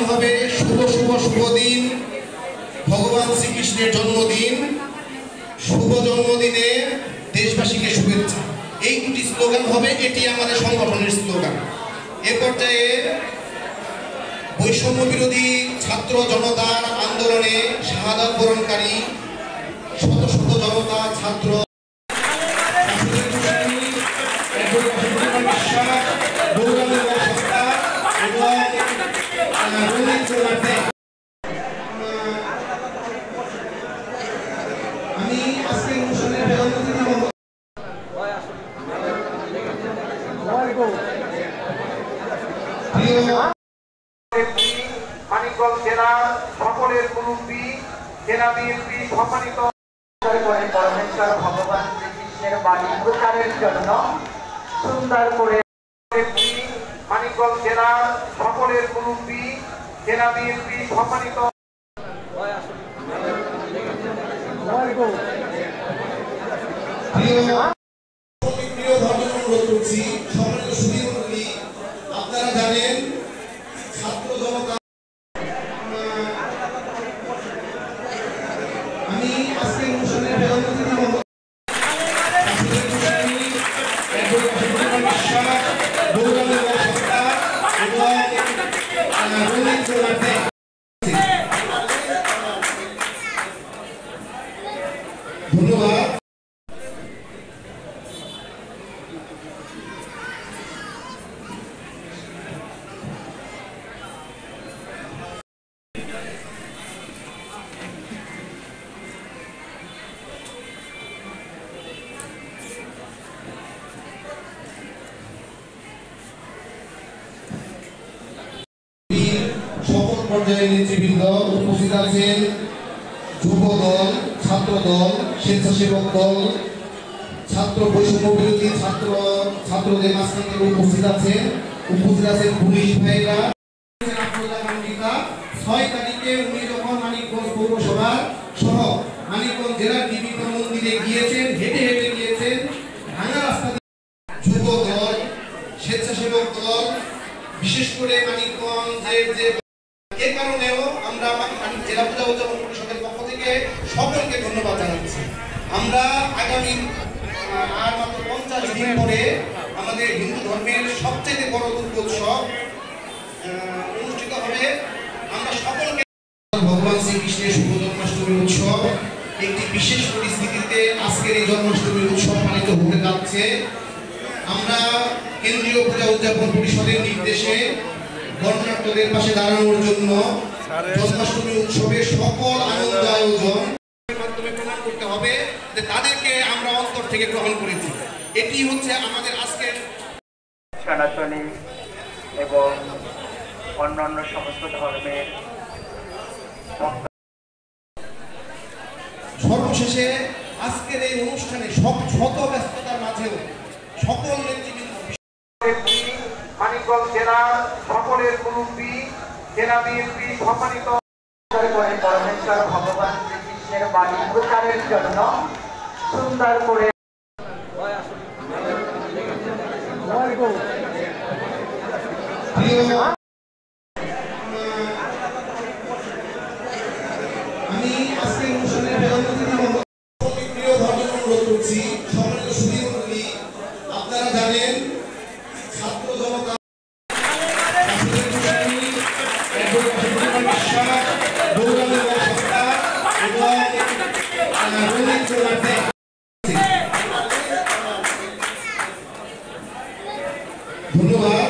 হবে শুভ শুভ শুভ দিন, ভগবান শ্রীকৃষ্ণের জন্মদিন, শুভ জন্মদিনে দেশবাসীকে শুভেচ্ছা। এই দুটি স্লোগান হবে, এটি আমাদের সংগঠনের স্লোগান। এ পর্যায়ে বৈষম্য বিরোধী ছাত্র জনতার আন্দোলনে শাহাদাত বরণকারী শত শত জনতা, ছাত্র, আমি আজকের অনুষ্ঠানের প্রধান অতিথি হব মানিকগঞ্জ জেলা সকলের মুরব্বী জেলা বিএনপি সম্মানিত পরমেশ্বর ভগবান শ্রীকৃষ্ণের বাণী প্রচারের জন্য সুন্দর করে মানিকগঞ্জ জেলা সকলের মুরব্বী জেলা বিএনপি সম্মানিত আপনারা জানেন ছাত্র জনতা, আমি আজকের অনুষ্ঠানের প্রধান অতিথি হব ধন্যবাদ। সকল পর্যায়ের নেতৃবৃন্দ উপস্থিত আছেন, যুব দল, ছাত্র দল, স্বেচ্ছাসেবক দল, ছাত্র বৈষম্য বিরোধী ছাত্রদের মাঝখানে উপস্থিত আছেন পুলিশ ভাইরা। 6 তারিখে উনি যখন মানিকগঞ্জ পৌরসভা সহ মানিকগঞ্জ জেলার বিভিন্ন মন্দিরে গিয়েছেন, হেঁটে হেঁটে গিয়েছেন, ভাঙা রাস্তা। যুব দল, স্বেচ্ছাসেবক দল, বিশেষ করে মানিকগঞ্জের যে এ কারণেও আমরা জেলা পূজা উদযাপন পরিষদের পক্ষ থেকে সকলকে ধন্যবাদ জানাচ্ছি। আমরা আগামী আর মাত্র 50 দিন পরে আমাদের হিন্দু ধর্মের সবচেয়ে বড় দুর্গোৎসব অনুষ্ঠিত হবে। আমরা সকলকে ভগবান শ্রীকৃষ্ণের শুভ জন্মাষ্টমী উৎসব একটি বিশেষ পরিস্থিতিতে আজকের এই জন্মাষ্টমী উৎসব পালিত হতে যাচ্ছে। আমরা কেন্দ্রীয় পূজা উদযাপন পরিষদের নির্দেশে বর্ণাঢ্যদের পাশে দাঁড়ানোর জন্য জন্মাষ্টমী উৎসবের সকল আনন্দ আয়োজন মাধ্যমে প্রমাণ করতে হবে যে তাদেরকে আমরা অন্তর থেকে গ্রহণ করেছি। এটি হচ্ছে আমাদের আজকের সনাতনী এবং অন্যান্য সমস্ত ধর্মের। সর্বশেষে আজকের এই অনুষ্ঠানে শত ব্যস্ততার মাঝেও সকল নেতৃবৃন্দ, মানিকগঞ্জ জেলা সকলের মুরব্বী জেলা বিএনপি সম্মানিত পরমেশ্বর ভগবান শ্রীকৃষ্ণের বাণী প্রচারের জন্য সুন্দর করে আমি আজকের অনুষ্ঠানের প্রধান অতিথি হব অনুরোধ করছি। সম্মানিত সুধীমণ্ডলী, আপনারা জানেন ছাত্র জনতা ধন্যবাদ।